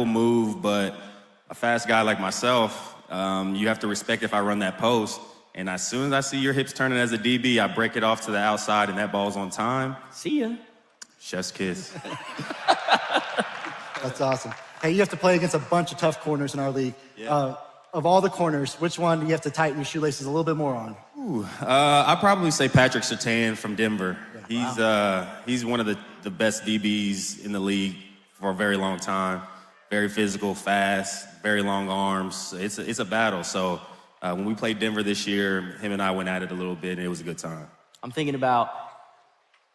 move, but a fast guy like myself, you have to respect if I run that post. And as soon as I see your hips turning as a DB, I break it off to the outside, and that ball's on time. See ya. Chef's kiss. That's awesome. Hey, you have to play against a bunch of tough corners in our league. Yeah. Of all the corners, which one do you have to tighten your shoelaces a little bit more on? I'd probably say Patrick Surtain from Denver. Yeah, He's one of the best DBs in the league for a very long time. Very physical, fast, very long arms. It's a battle. So when we played Denver this year, him and I went at it a little bit, and it was a good time. I'm thinking about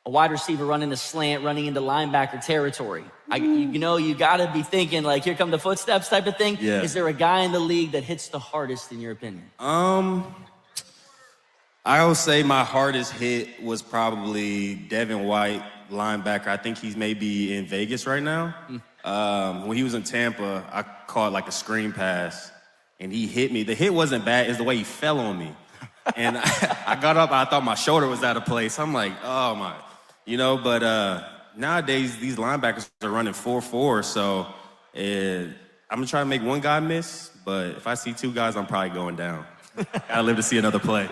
a wide receiver running a slant, running into linebacker territory. You got to be thinking, like, here come the footsteps type of thing. Yeah. Is there a guy in the league that hits the hardest, in your opinion? I would say my hardest hit was probably Devin White, linebacker. I think he's maybe in Vegas right now. When he was in Tampa, I caught like a screen pass, and he hit me. The hit wasn't bad, it's the way he fell on me. And I got up, I thought my shoulder was out of place. I'm like, oh my, but nowadays these linebackers are running 4.4, so I'm gonna try to make one guy miss, but if I see two guys, I'm probably going down. Gotta live to see another play.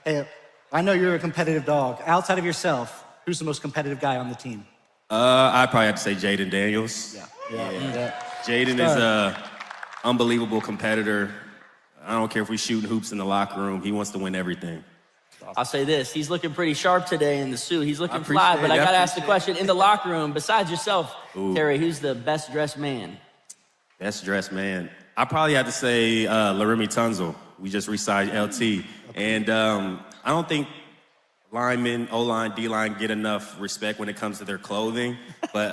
Hey, I know you're a competitive dog. Outside of yourself, who's the most competitive guy on the team? I'd probably have to say Jaden Daniels. Yeah. Jaden is an unbelievable competitor. I don't care if we shooting hoops in the locker room. He wants to win everything. I'll say this, he's looking pretty sharp today in the suit. He's looking fly, but I got to ask the question, in the locker room, besides yourself, Terry, who's the best dressed man? Best dressed man? I probably have to say Laremy Tunzel. We just re-signed LT. And I don't think linemen, O-line, D-line get enough respect when it comes to their clothing. But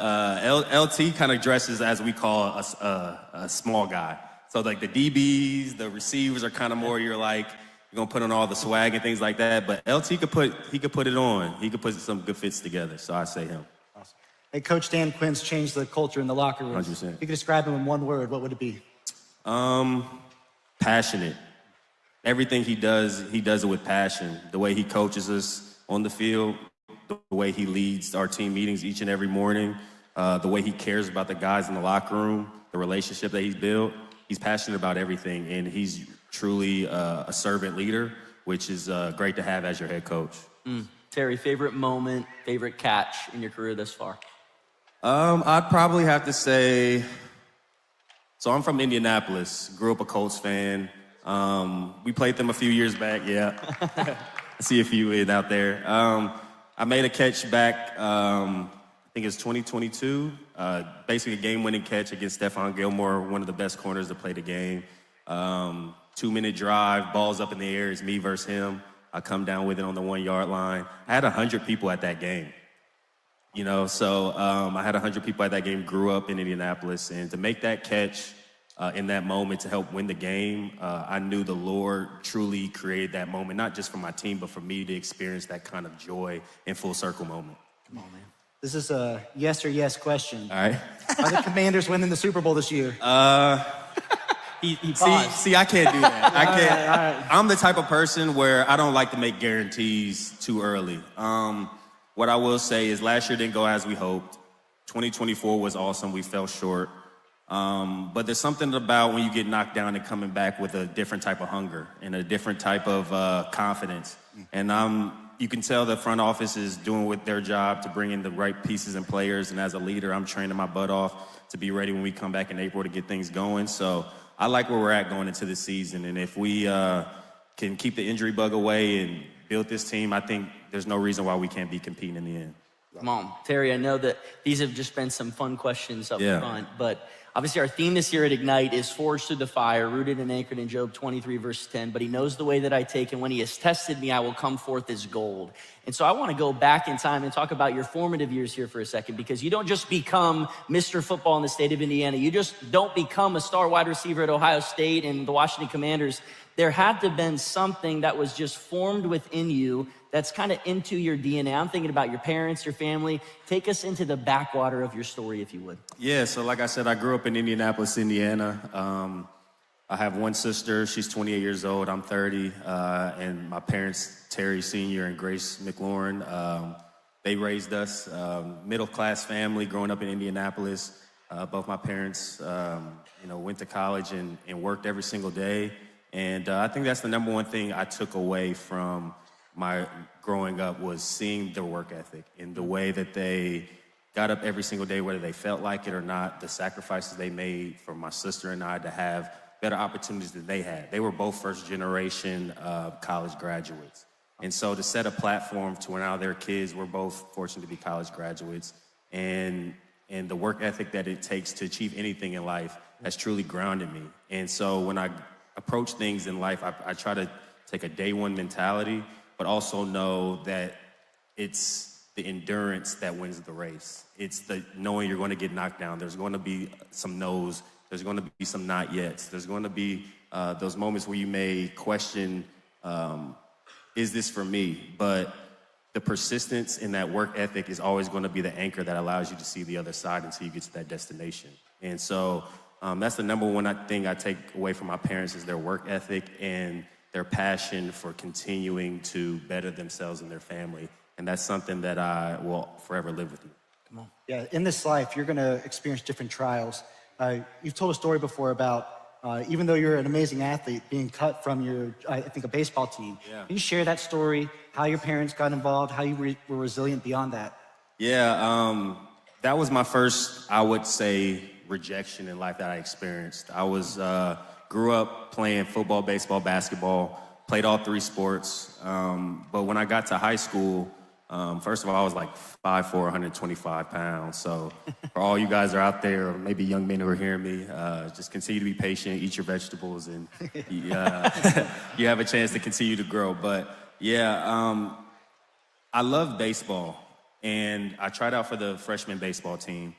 LT kind of dresses as we call a small guy. So like the DBs, the receivers are kind of more, you're gonna put on all the swag and things like that. But LT could put it on. He could put some good fits together. So I say him. Awesome. Hey, Coach Dan Quinn's changed the culture in the locker room. 100%. If you could describe him in one word, what would it be? Passionate. Everything he does it with passion. The way he coaches us on the field, the way he leads our team meetings each and every morning, the way he cares about the guys in the locker room, the relationship that he's built. He's passionate about everything, and he's truly a servant leader, which is great to have as your head coach. Terry, favorite moment, favorite catch in your career thus far? I'd probably have to say, so I'm from Indianapolis, grew up a Colts fan. We played them a few years back, yeah. I see a few out there. I made a catch back, I think it's 2022, basically a game-winning catch against Stephon Gilmore, one of the best corners to play the game. 2-minute drive, ball's up in the air, it's me versus him. I come down with it on the 1-yard line. I had 100 people at that game, so I had 100 people at that game, grew up in Indianapolis, and to make that catch in that moment to help win the game, I knew the Lord truly created that moment, not just for my team, but for me to experience that kind of joy and full circle moment. Come on, man. This is a yes or yes question. All right. Are the Commanders winning the Super Bowl this year? See, I can't do that. I can't. All right. I'm the type of person where I don't like to make guarantees too early. What I will say is last year didn't go as we hoped. 2024 was awesome. We fell short. But there's something about when you get knocked down and coming back with a different type of hunger and a different type of confidence. And you can tell the front office is doing with their job to bring in the right pieces and players. And as a leader, I'm training my butt off to be ready when we come back in April to get things going. So I like where we're at going into the season. And if we can keep the injury bug away and build this team, I think there's no reason why we can't be competing in the end. Come on, Terry, I know that these have just been some fun questions up front, but obviously our theme this year at Ignite is forged through the fire, rooted and anchored in Job 23, verse 10. But he knows the way that I take, and when he has tested me, I will come forth as gold. And so I want to go back in time and talk about your formative years here for a second, because you don't just become Mr. Football in the state of Indiana. You just don't become a star wide receiver at Ohio State and the Washington Commanders. There had to have been something that was just formed within you that's kind of into your DNA. I'm thinking about your parents, your family. Take us into the backwater of your story, if you would. Yeah, so like I said, I grew up in Indianapolis, Indiana. I have one sister. She's 28 years old. I'm 30. And my parents, Terry Sr. and Grace McLaurin, they raised us. Middle-class family growing up in Indianapolis. Both my parents, went to college and worked every single day. And I think that's the number one thing I took away from my growing up was seeing their work ethic and the way that they got up every single day, whether they felt like it or not, the sacrifices they made for my sister and I to have better opportunities than they had. They were both first generation college graduates. And so to set a platform to where now their kids, we're both fortunate to be college graduates, and the work ethic that it takes to achieve anything in life has truly grounded me. And so when I approach things in life, I try to take a day one mentality, but also know that it's the endurance that wins the race. It's the knowing you're going to get knocked down. There's going to be some no's. There's going to be some not yets. There's going to be those moments where you may question, is this for me? But the persistence in that work ethic is always going to be the anchor that allows you to see the other side until you get to that destination. And so that's the number one thing I take away from my parents is their work ethic and their passion for continuing to better themselves and their family. And that's something that I will forever live with you. Come on. Yeah, in this life, you're going to experience different trials. You've told a story before about even though you're an amazing athlete, being cut from your, I think, a baseball team. Yeah. Can you share that story, how your parents got involved, how you were resilient beyond that? Yeah, that was my first, I would say, rejection in life that I experienced. I grew up playing football, baseball, basketball, played all three sports. But when I got to high school, first of all, I was like 5'4", 125 pounds. So for all you guys are out there, or maybe young men who are hearing me, just continue to be patient, eat your vegetables, and you have a chance to continue to grow. But yeah, I love baseball, and I tried out for the freshman baseball team,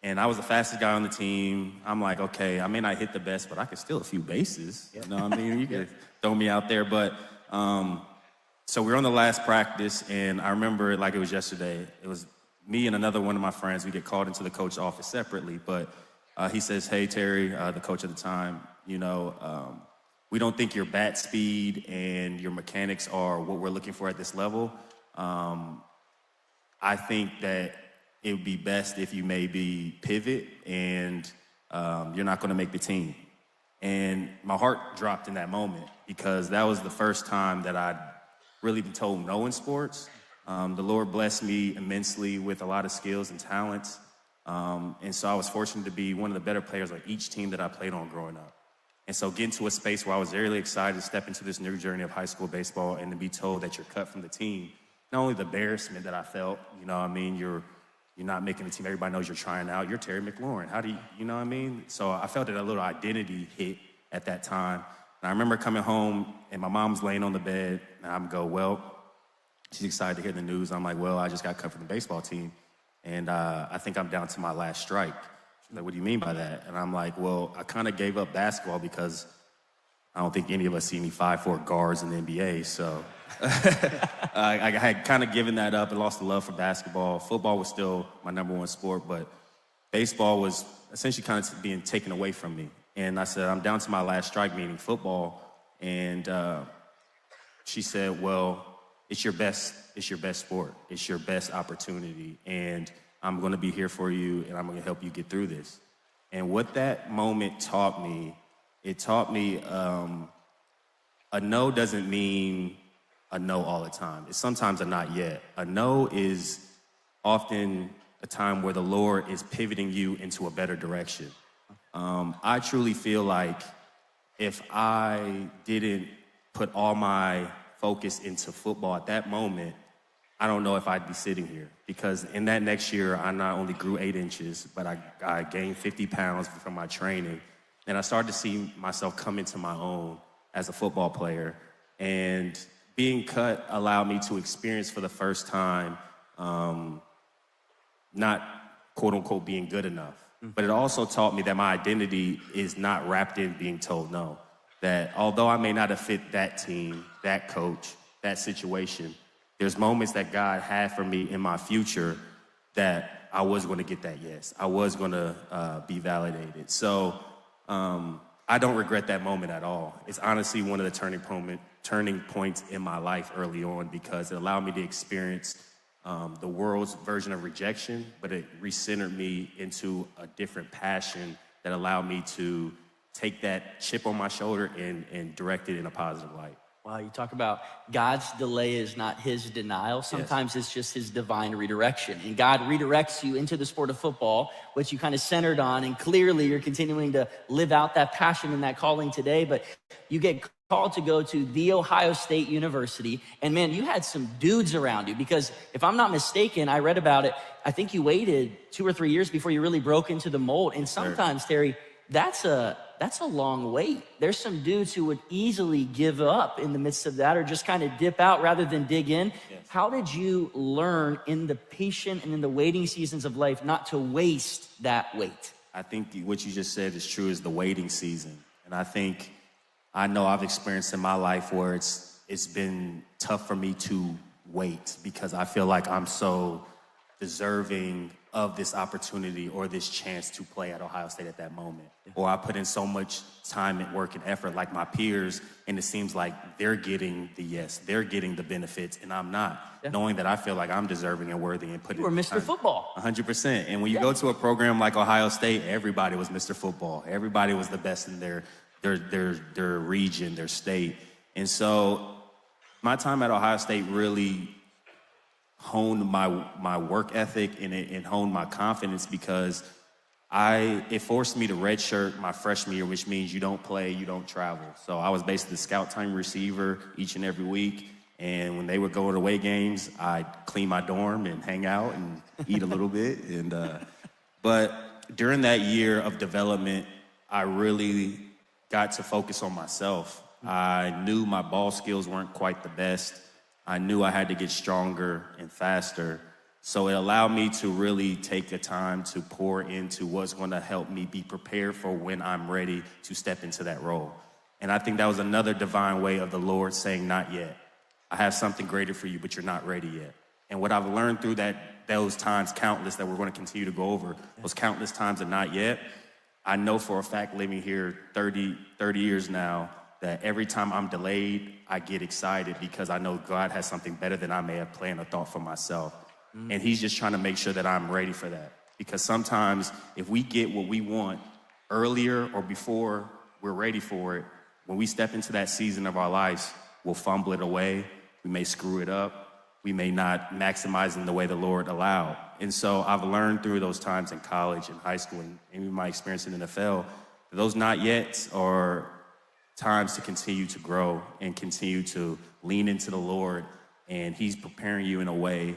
and I was the fastest guy on the team. I'm like, okay, I may not hit the best, but I can steal a few bases. You know what I mean? You can throw me out there, but so we were on the last practice, and I remember it like it was yesterday. It was me and another one of my friends. We get called into the coach's office separately, but he says, hey, Terry, the coach at the time, we don't think your bat speed and your mechanics are what we're looking for at this level. I think that it would be best if you maybe pivot and you're not going to make the team. And my heart dropped in that moment because that was the first time that I'd really been told no in sports. The Lord blessed me immensely with a lot of skills and talents. And so I was fortunate to be one of the better players on each team that I played on growing up. And so getting to a space where I was really excited to step into this new journey of high school baseball and to be told that you're cut from the team, not only the embarrassment that I felt, you're not making the team, everybody knows you're trying out, you're Terry McLaurin, how do you know what I mean? So I felt that a little identity hit at that time. And I remember coming home and my mom's laying on the bed and I'm go, well, she's excited to hear the news. I'm like, well, I just got cut from the baseball team and I think I'm down to my last strike. She's like, what do you mean by that? And I'm like, well, I kind of gave up basketball because I don't think any of us see any 5'4" guards in the NBA. So I had kind of given that up and lost the love for basketball. Football was still my number one sport, but baseball was essentially kind of being taken away from me. And I said, I'm down to my last strike, meaning football. And she said, well, it's your best sport. It's your best opportunity. And I'm going to be here for you, and I'm going to help you get through this. And what that moment taught me, a no doesn't mean a no all the time. It's sometimes a not yet. A no is often a time where the Lord is pivoting you into a better direction. I truly feel like if I didn't put all my focus into football at that moment, I don't know if I'd be sitting here. Because in that next year, I not only grew 8 inches, but I gained 50 pounds from my training. And I started to see myself come into my own as a football player. And being cut allowed me to experience for the first time not quote unquote being good enough. But it also taught me that my identity is not wrapped in being told no. That although I may not have fit that team, that coach, that situation, there's moments that God had for me in my future that I was going to get that yes. I was going to be validated. So I don't regret that moment at all. It's honestly one of the turning points in my life early on because it allowed me to experience the world's version of rejection, but it recentered me into a different passion that allowed me to take that chip on my shoulder and direct it in a positive light. Wow, you talk about God's delay is not his denial. Sometimes it's just his divine redirection. And God redirects you into the sport of football, which you kind of centered on. And clearly you're continuing to live out that passion and that calling today. But you get called to go to The Ohio State University. And man, you had some dudes around you, because if I'm not mistaken, I read about it, I think you waited 2 or 3 years before you really broke into the mold. And sometimes, Terry, that's a long wait. There's some dudes who would easily give up in the midst of that, or just kind of dip out rather than dig in. Yes. How did you learn in the patient and in the waiting seasons of life not to waste that wait? I think what you just said is true, is the waiting season. And I know I've experienced in my life where it's been tough for me to wait, because I feel like I'm so deserving of this opportunity or this chance to play at Ohio State at that moment. Yeah. Or I put in so much time and work and effort like my peers, and it seems like they're getting the yes, they're getting the benefits, and I'm not. Yeah. Knowing that I feel like I'm deserving and worthy and putting. You were Mr. Football. 100%. And when you go to a program like Ohio State, everybody was Mr. Football. Everybody was the best in their region, their state. And so my time at Ohio State really honed my work ethic, and it honed my confidence, because it forced me to redshirt my freshman year, which means you don't play, you don't travel. So I was basically the scout team receiver each and every week. And when they would go to away games, I'd clean my dorm and hang out and eat a little bit. But during that year of development, I really got to focus on myself. I knew my ball skills weren't quite the best. I knew I had to get stronger and faster. So it allowed me to really take the time to pour into what's going to help me be prepared for when I'm ready to step into that role. And I think that was another divine way of the Lord saying, not yet. I have something greater for you, but you're not ready yet. And what I've learned through those times, countless, that we're going to continue to go over, those countless times of not yet, I know for a fact, living here 30 years now, that every time I'm delayed, I get excited, because I know God has something better than I may have planned or thought for myself. And he's just trying to make sure that I'm ready for that. Because sometimes if we get what we want earlier or before we're ready for it, when we step into that season of our lives, we'll fumble it away. We may screw it up. We may not maximize in the way the Lord allowed. And so I've learned through those times in college and high school and even my experience in the NFL, those not yets are times to continue to grow and continue to lean into the Lord, and he's preparing you in a way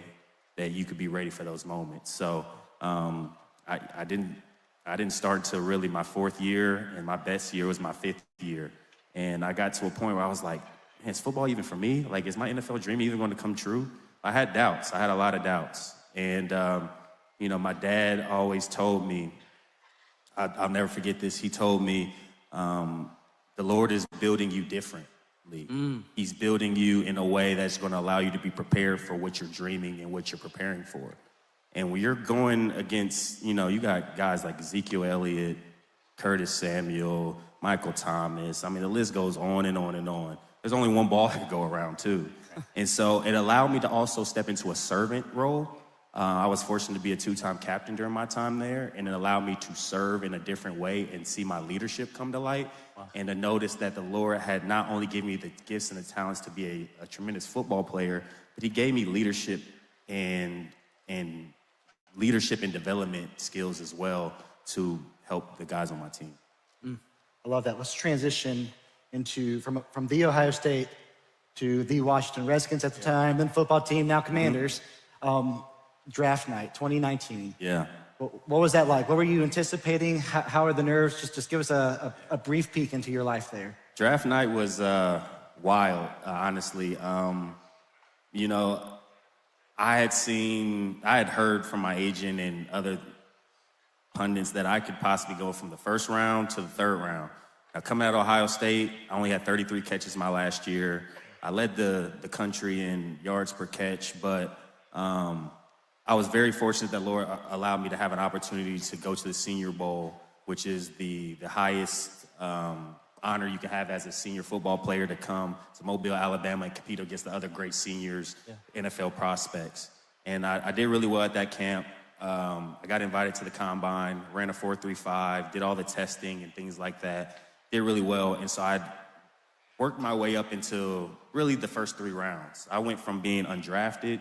that you could be ready for those moments. So I didn't start till really my 4th year, and my best year was my 5th year. And I got to a point where I was like, man, is football even for me? Like, is my NFL dream even going to come true? I had doubts. I had a lot of doubts. And, my dad always told me, I'll never forget this. He told me, the Lord is building you differently. He's building you in a way that's going to allow you to be prepared for what you're dreaming and what you're preparing for. And when you're going against, you got guys like Ezekiel Elliott, Curtis Samuel, Michael Thomas. I mean, the list goes on and on and on. There's only one ball to go around, too. And so it allowed me to also step into a servant role. I was fortunate to be a 2-time captain during my time there, and it allowed me to serve in a different way and see my leadership come to light. Wow. And to notice that the Lord had not only given me the gifts and the talents to be a tremendous football player, but he gave me leadership and leadership and development skills as well to help the guys on my team. I love that. Let's transition into from the Ohio State to the Washington Redskins at the time, then football team, now Commanders. Draft night, 2019. Yeah. What was that like? What were you anticipating? How are the nerves? Just give us a brief peek into your life there. Draft night was wild, honestly. I had heard from my agent and other pundits that I could possibly go from the 1st round to the 3rd round. Now, coming out of Ohio State, I only had 33 catches my last year. I led the country in yards per catch, but I was very fortunate that Lord allowed me to have an opportunity to go to the Senior Bowl, which is the highest honor you can have as a senior football player, to come to Mobile, Alabama, and compete against the other great seniors, NFL prospects. And I did really well at that camp. I got invited to the combine, ran a 4.35, did all the testing and things like that, did really well. And so I worked my way up into really the first 3 rounds. I went from being undrafted.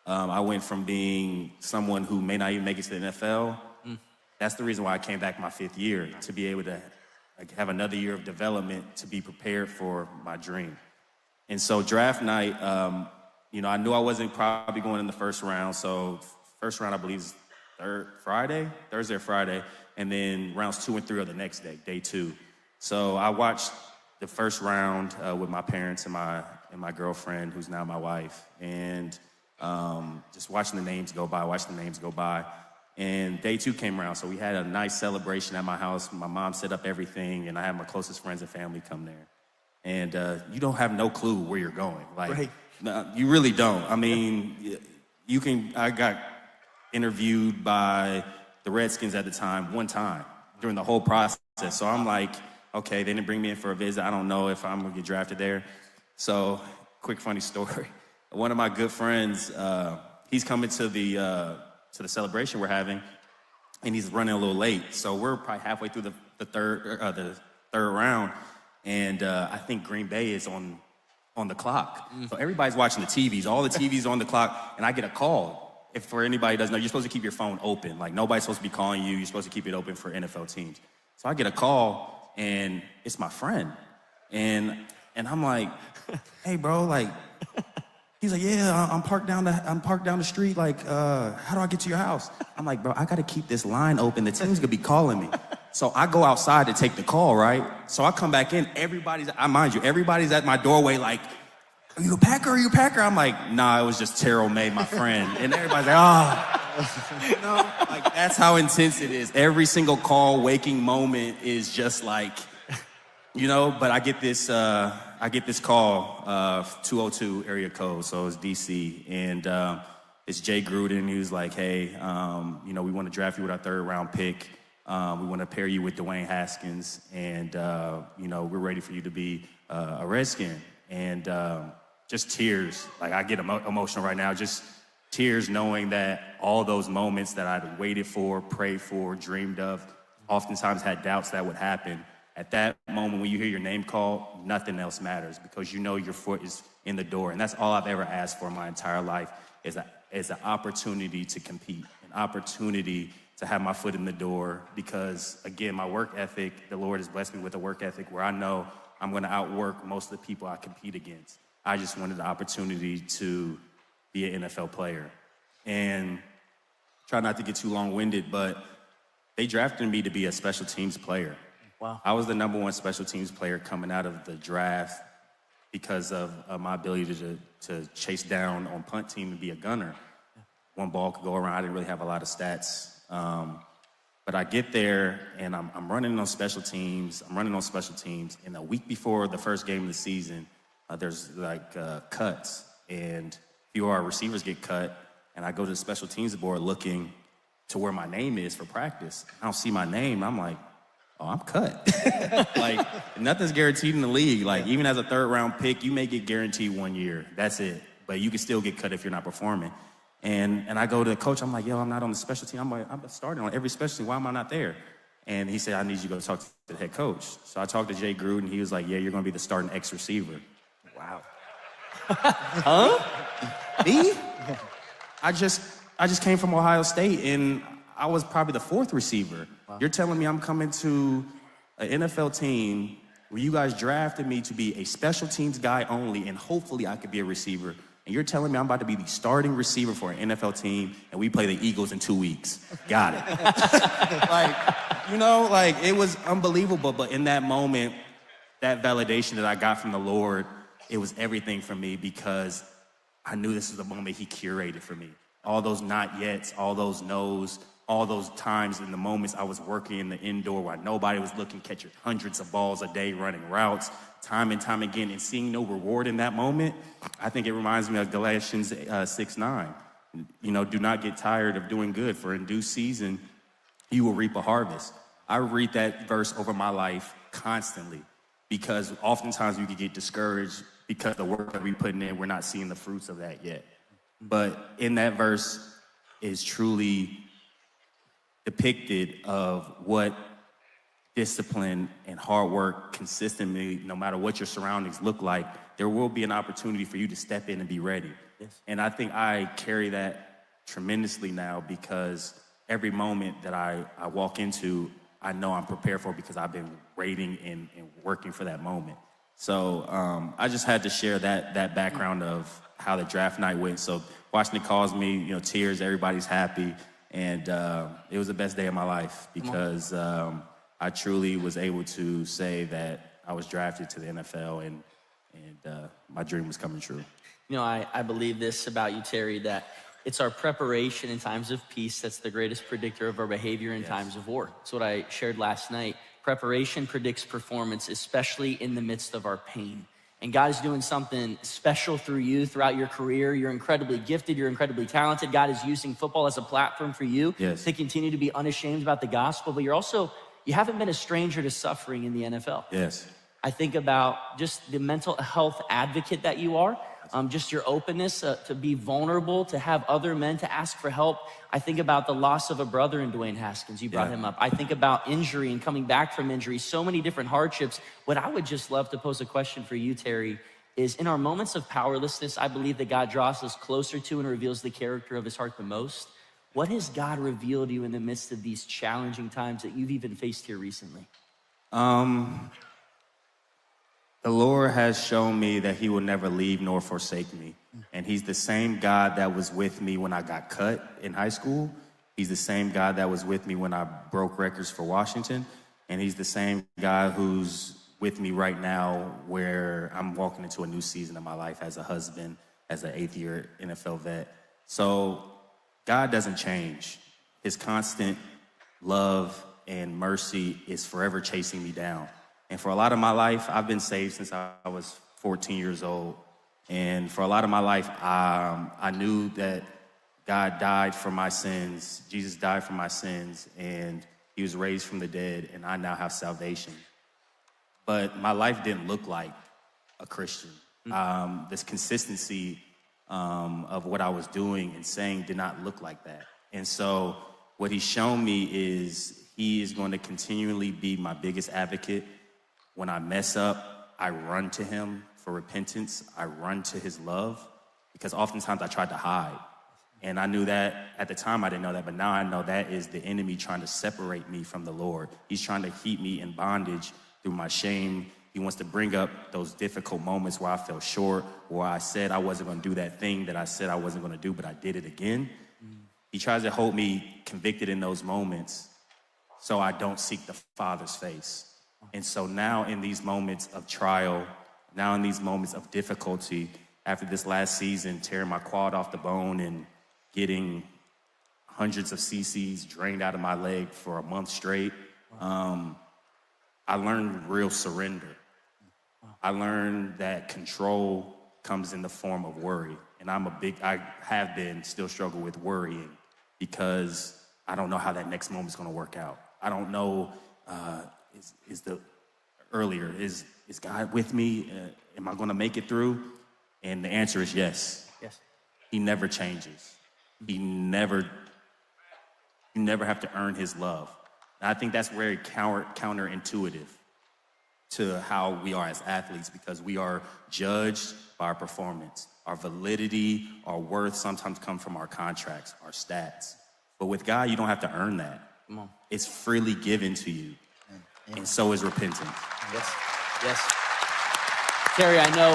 I went from being someone who may not even make it to the NFL. That's the reason why I came back my 5th year, to be able to have another year of development to be prepared for my dream. And so draft night, I knew I wasn't probably going in the first round. So first round, I believe, is Thursday or Friday. And then rounds 2 and 3 are the next day, day 2. So I watched the first round with my parents and my girlfriend, who's now my wife. And just watching the names go by, And day 2 came around, so we had a nice celebration at my house. My mom set up everything, and I had my closest friends and family come there. And you don't have no clue where you're going. Right. No, you really don't. I mean, I got interviewed by the Redskins at the time one time during the whole process. So I'm like, okay, they didn't bring me in for a visit. I don't know if I'm gonna get drafted there. So, quick funny story. One of my good friends, he's coming to the celebration we're having, and he's running a little late. So we're probably halfway through the third round, and I think Green Bay is on the clock. So everybody's watching the TVs. All the TVs on the clock, and I get a call. If for anybody who doesn't know, you're supposed to keep your phone open. Like, nobody's supposed to be calling you. You're supposed to keep it open for NFL teams. So I get a call, and it's my friend. And I'm like, hey, bro, like, he's like, yeah, I'm parked down the street. Like, how do I get to your house? I'm like, bro, I got to keep this line open. The team's going to be calling me. So I go outside to take the call, right? So I come back in. Everybody's at my doorway like, are you a Packer? Are you a Packer? I'm like, nah, it was just Terrell May, my friend. And everybody's like, like, that's how intense it is. Every single call, waking moment is just like, but I get this call, 202 area code, so it's DC, and it's Jay Gruden. He was like, hey, we want to draft you with our 3rd round pick. We want to pair you with Dwayne Haskins, and, we're ready for you to be a Redskin. And just tears. Like, I get emotional right now, just tears knowing that all those moments that I'd waited for, prayed for, dreamed of, oftentimes had doubts that would happen. At that moment, when you hear your name called, nothing else matters, because you know your foot is in the door. And that's all I've ever asked for in my entire life, is an opportunity to compete, an opportunity to have my foot in the door. Because, again, my work ethic, the Lord has blessed me with a work ethic where I know I'm going to outwork most of the people I compete against. I just wanted the opportunity to be an NFL player. And try not to get too long-winded, but they drafted me to be a special teams player. Wow. I was the #1 special teams player coming out of the draft because of my ability to chase down on punt team and be a gunner. One ball could go around. I didn't really have a lot of stats. But I get there, and I'm running on special teams. And a week before the first game of the season, there's cuts. And a few of our receivers get cut. And I go to the special teams board looking to where my name is for practice. I don't see my name. I'm like, oh, I'm cut. Like, nothing's guaranteed in the league. Like, even as a 3rd round pick, you may get guaranteed 1 year. That's it. But you can still get cut if you're not performing. And I go to the coach. I'm like, yo, I'm not on the special team. I'm starting on every special team. Why am I not there? And he said, I need you to go talk to the head coach. So I talked to Jay Gruden. He was like, yeah, you're going to be the starting X receiver. Wow. Huh? Me? I just came from Ohio State, and I was probably the 4th receiver. Wow. You're telling me I'm coming to an NFL team where you guys drafted me to be a special teams guy only, and hopefully I could be a receiver. And you're telling me I'm about to be the starting receiver for an NFL team, and we play the Eagles in 2 weeks. Got it. It was unbelievable. But in that moment, that validation that I got from the Lord, it was everything for me, because I knew this was the moment he curated for me. All those not yets, all those no's, all those times in the moments I was working in the indoor where nobody was looking, catching hundreds of balls a day, running routes, time and time again, and seeing no reward in that moment. I think it reminds me of Galatians 6:9. Do not get tired of doing good, for in due season you will reap a harvest. I read that verse over my life constantly, because oftentimes we can get discouraged because the work that we're putting in, we're not seeing the fruits of that yet. But in that verse is truly depicted of what discipline and hard work consistently, no matter what your surroundings look like, there will be an opportunity for you to step in and be ready. Yes. And I think I carry that tremendously now because every moment that I walk into, I know I'm prepared for because I've been waiting and working for that moment. So I just had to share that background of how the draft night went. So Washington calls me, tears, everybody's happy. And it was the best day of my life because I truly was able to say that I was drafted to the NFL and my dream was coming true. I believe this about you, Terry, that it's our preparation in times of peace that's the greatest predictor of our behavior in times of war. That's what I shared last night. Preparation predicts performance, especially in the midst of our pain. And God is doing something special through you throughout your career. You're incredibly gifted. You're incredibly talented. God is using football as a platform for you to continue to be unashamed about the gospel. But you haven't been a stranger to suffering in the NFL. Yes. I think about just the mental health advocate that you are, just your openness to be vulnerable, to have other men to ask for help. I think about the loss of a brother in Dwayne Haskins. You brought him up. I think about injury and coming back from injury, so many different hardships. What I would just love to pose a question for you, Terry, is in our moments of powerlessness, I believe that God draws us closer to and reveals the character of his heart the most. What has God revealed to you in the midst of these challenging times that you've even faced here recently? The Lord has shown me that he will never leave nor forsake me. And he's the same God that was with me when I got cut in high school. He's the same God that was with me when I broke records for Washington. And he's the same God who's with me right now where I'm walking into a new season of my life as a husband, as an 8th-year NFL vet. So God doesn't change. His constant love and mercy is forever chasing me down. And for a lot of my life, I've been saved since I was 14 years old. And for a lot of my life, I knew that God died for my sins. Jesus died for my sins, and he was raised from the dead, and I now have salvation. But my life didn't look like a Christian. This consistency of what I was doing and saying did not look like that. And so what he's shown me is he is going to continually be my biggest advocate. When I mess up, I run to him for repentance. I run to his love because oftentimes I tried to hide. And I knew that at the time I didn't know that, but now I know that is the enemy trying to separate me from the Lord. He's trying to keep me in bondage through my shame. He wants to bring up those difficult moments where I fell short, where I said I wasn't going to do that thing that I said I wasn't going to do, but I did it again. He tries to hold me convicted in those moments so I don't seek the Father's face. And so now in these moments of trial, now in these moments of difficulty, after this last season, tearing my quad off the bone and getting hundreds of cc's drained out of my leg for a month straight, I learned real surrender. I learned that control comes in the form of worry. And I have been still struggle with worrying because I don't know how that next moment's gonna work out. I don't know, is God with me? Am I gonna make it through? And the answer is yes. Yes. He never changes. You never have to earn his love. And I think that's very counterintuitive to how we are as athletes because we are judged by our performance. Our validity, our worth sometimes come from our contracts, our stats. But with God, you don't have to earn that. Come on. It's freely given to you. And so is repentance. Yes. Yes. Terry, I know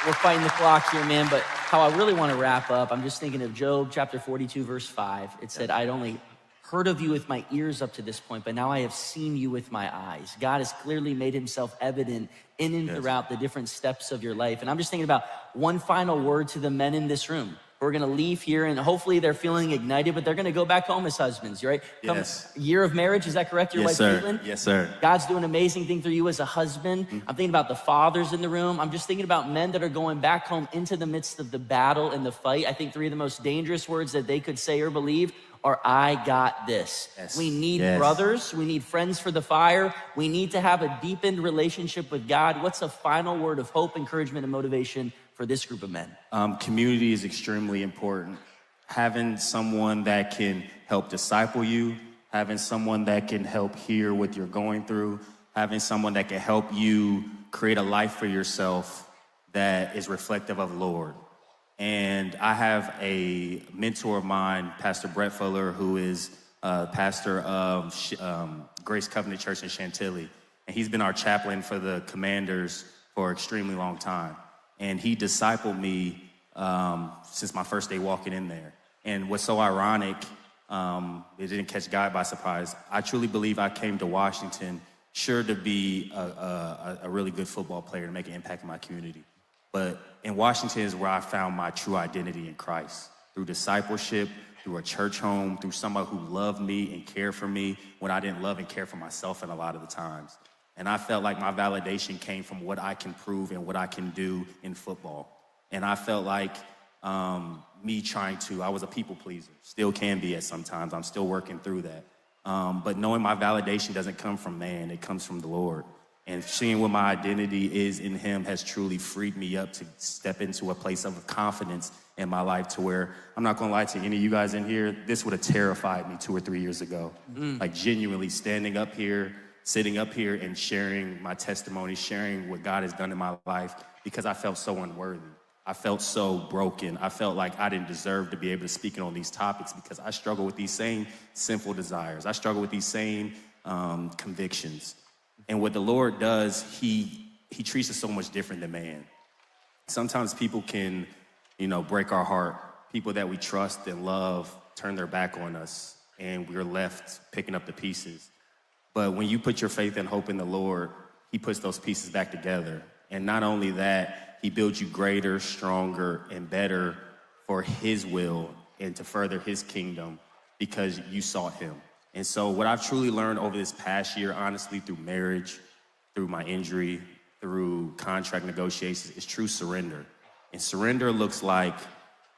we're fighting the clock here, man, but how I really want to wrap up, I'm just thinking of Job chapter 42, verse 5. It said, I'd only heard of you with my ears up to this point, but now I have seen you with my eyes. God has clearly made himself evident in and throughout the different steps of your life. And I'm just thinking about one final word to the men in this room. We're going to leave here, and hopefully they're feeling ignited, but they're going to go back home as husbands, right? Yes. Year of marriage, is that correct? Your wife, Caitlin? Yes, sir. God's doing an amazing thing through you as a husband. I'm thinking about the fathers in the room. I'm just thinking about men that are going back home into the midst of the battle and the fight. I think 3 of the most dangerous words that they could say or believe are, I got this. Yes. We need brothers. We need friends for the fire. We need to have a deepened relationship with God. What's a final word of hope, encouragement, and motivation for this group of men? Community is extremely important. Having someone that can help disciple you, having someone that can help hear what you're going through, having someone that can help you create a life for yourself that is reflective of the Lord. And I have a mentor of mine, Pastor Brett Fuller, who is pastor of Grace Covenant Church in Chantilly. And he's been our chaplain for the Commanders for an extremely long time. And he discipled me since my first day walking in there. And what's so ironic, it didn't catch God by surprise. I truly believe I came to Washington sure to be a really good football player to make an impact in my community. But in Washington is where I found my true identity in Christ, through discipleship, through a church home, through somebody who loved me and cared for me when I didn't love and care for myself in a lot of the times. And I felt like my validation came from what I can prove and what I can do in football. And I felt like I was a people pleaser, still can be at sometimes. I'm still working through that. But knowing my validation doesn't come from man, it comes from the Lord. And seeing what my identity is in him has truly freed me up to step into a place of confidence in my life to where, I'm not gonna lie to any of you guys in here, this would have terrified me 2 or 3 years ago. Like genuinely standing up here, sitting up here and sharing my testimony, sharing what God has done in my life, because I felt so unworthy. I felt so broken. I felt like I didn't deserve to be able to speak on these topics because I struggle with these same sinful desires. I struggle with these same convictions. And what the Lord does, he treats us so much different than man. Sometimes people can, break our heart. People that we trust and love turn their back on us, and we're left picking up the pieces. But when you put your faith and hope in the Lord, he puts those pieces back together. And not only that, he builds you greater, stronger, and better for his will and to further his kingdom because you sought him. And so what I've truly learned over this past year, honestly, through marriage, through my injury, through contract negotiations, is true surrender. And surrender looks like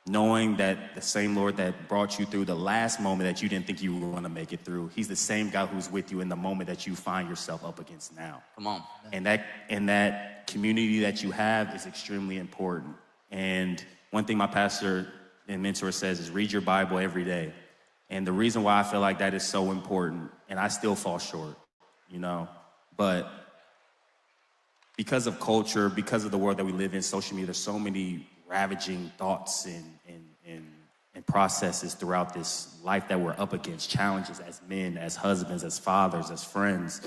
knowing that the same Lord that brought you through the last moment that you didn't think you were going to make it through, he's the same God who's with you in the moment that you find yourself up against now. Come on. And that community that you have is extremely important. And one thing my pastor and mentor says is read your Bible every day. And the reason why I feel like that is so important, and I still fall short, but because of culture, because of the world that we live in, social media, there's so many ravaging thoughts and processes throughout this life that we're up against, challenges as men, as husbands, as fathers, as friends.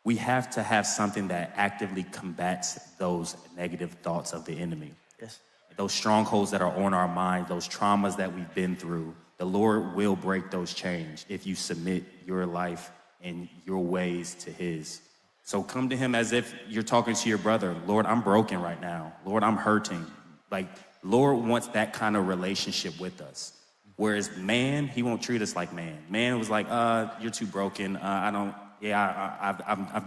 We have to have something that actively combats those negative thoughts of the enemy. Yes. Those strongholds that are on our mind, those traumas that we've been through. The Lord will break those chains if you submit your life and your ways to his. So come to him as if you're talking to your brother. Lord, I'm broken right now. Lord, I'm hurting. Like, Lord wants that kind of relationship with us. Whereas man, he won't treat us like man. Man was like, you're too broken. I've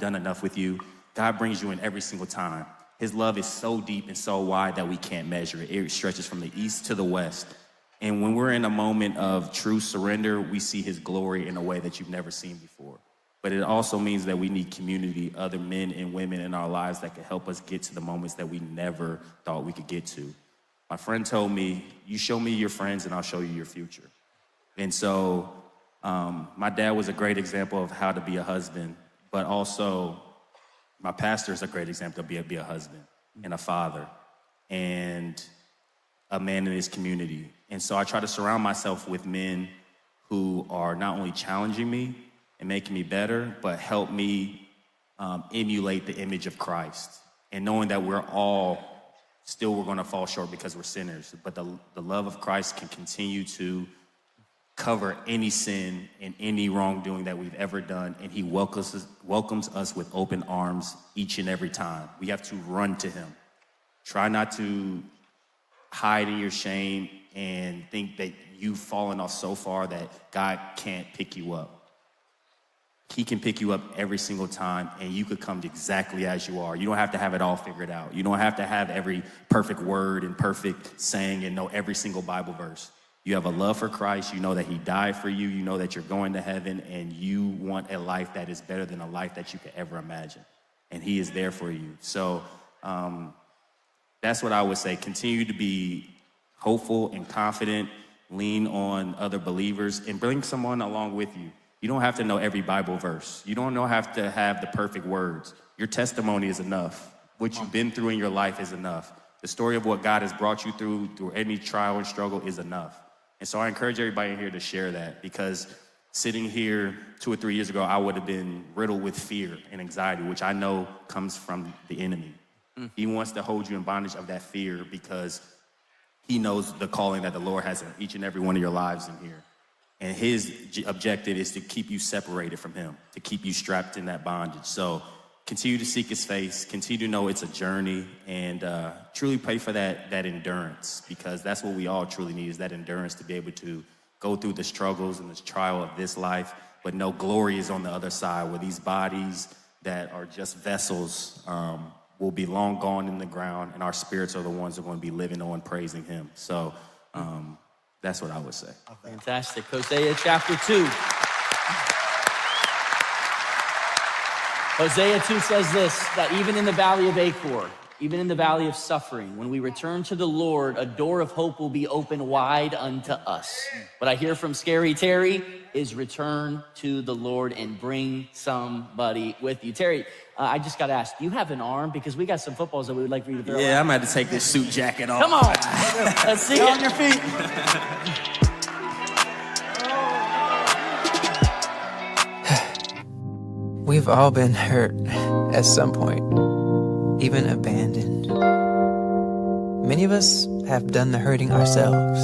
done enough with you. God brings you in every single time. His love is so deep and so wide that we can't measure it. It stretches from the east to the west. And when we're in a moment of true surrender, we see his glory in a way that you've never seen before. But it also means that we need community, other men and women in our lives that can help us get to the moments that we never thought we could get to. My friend told me, you show me your friends and I'll show you your future. And so my dad was a great example of how to be a husband, but also my pastor is a great example of be a husband and a father and a man in his community. And so I try to surround myself with men who are not only challenging me and making me better, but help me emulate the image of Christ. And knowing that we're going to fall short because we're sinners, but the love of Christ can continue to cover any sin and any wrongdoing that we've ever done, and he welcomes us with open arms each and every time. We have to run to him. Try not to hide in your shame and think that you've fallen off so far that God can't pick you up. He can pick you up every single time, and you could come exactly as you are. You don't have to have it all figured out. You don't have to have every perfect word and perfect saying and know every single Bible verse. You have a love for Christ. You know that he died for you. You know that you're going to heaven, and you want a life that is better than a life that you could ever imagine. And he is there for you. So that's what I would say. Continue to be hopeful and confident, lean on other believers, and bring someone along with you. You don't have to know every Bible verse. You don't have to have the perfect words. Your testimony is enough. What you've been through in your life is enough. The story of what God has brought you through any trial and struggle is enough. And so I encourage everybody in here to share that, because sitting here 2 or 3 years ago, I would have been riddled with fear and anxiety, which I know comes from the enemy. He wants to hold you in bondage of that fear because he knows the calling that the Lord has in each and every one of your lives in here. And his objective is to keep you separated from him, to keep you strapped in that bondage. So continue to seek his face, continue to know it's a journey, and truly pray for that endurance, because that's what we all truly need, is that endurance to be able to go through the struggles and the trial of this life, but know glory is on the other side, where these bodies that are just vessels will be long gone in the ground, and our spirits are the ones that are going to be living on praising him. So that's what I would say. Fantastic. Hosea chapter 2. Hosea 2 says this, that even in the valley of Achor, even in the valley of suffering, when we return to the Lord, a door of hope will be open wide unto us. What I hear from Scary Terry is return to the Lord and bring somebody with you. Terry, I just got to ask, do you have an arm? Because we got some footballs that we would like for you to throw. Yeah, I'm going to take this suit jacket off. Come on. Let's see it. On your feet. We've all been hurt at some point, even abandoned. Many of us have done the hurting ourselves.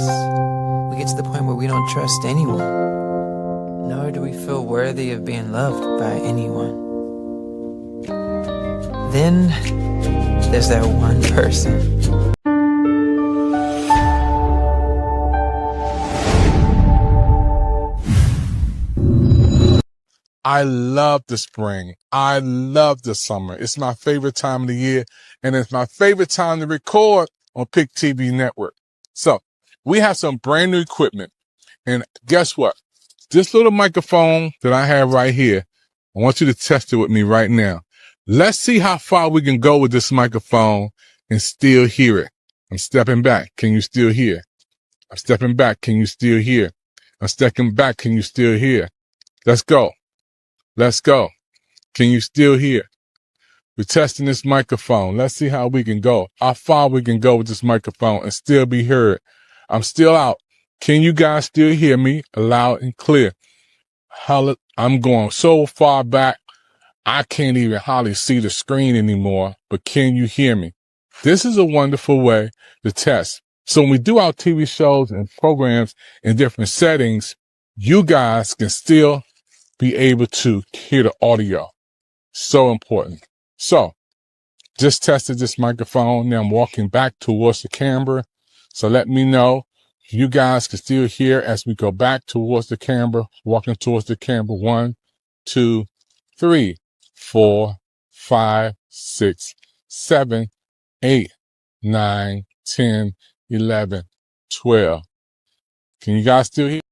We get to the point where we don't trust anyone, nor do we feel worthy of being loved by anyone. Then there's that one person. I love the spring. I love the summer. It's my favorite time of the year, and it's my favorite time to record on Pick TV Network. So we have some brand new equipment, and guess what? This little microphone that I have right here, I want you to test it with me right now. Let's see how far we can go with this microphone and still hear it. I'm stepping back. Can you still hear? I'm stepping back. Can you still hear? I'm stepping back. Can you still hear? Let's go. Let's go. Can you still hear? We're testing this microphone. Let's see how we can go. How far we can go with this microphone and still be heard. I'm still out. Can you guys still hear me loud and clear? I'm going so far back, I can't even hardly see the screen anymore, but can you hear me? This is a wonderful way to test. So when we do our TV shows and programs in different settings, you guys can still be able to hear the audio. So important. So just tested this microphone. Now I'm walking back towards the camera. So let me know if you guys can still hear as we go back towards the camera, walking towards the camera. 1, 2, 3, 4, 5, 6, 7, 8, 9, 10, 11, 12. Can you guys still hear?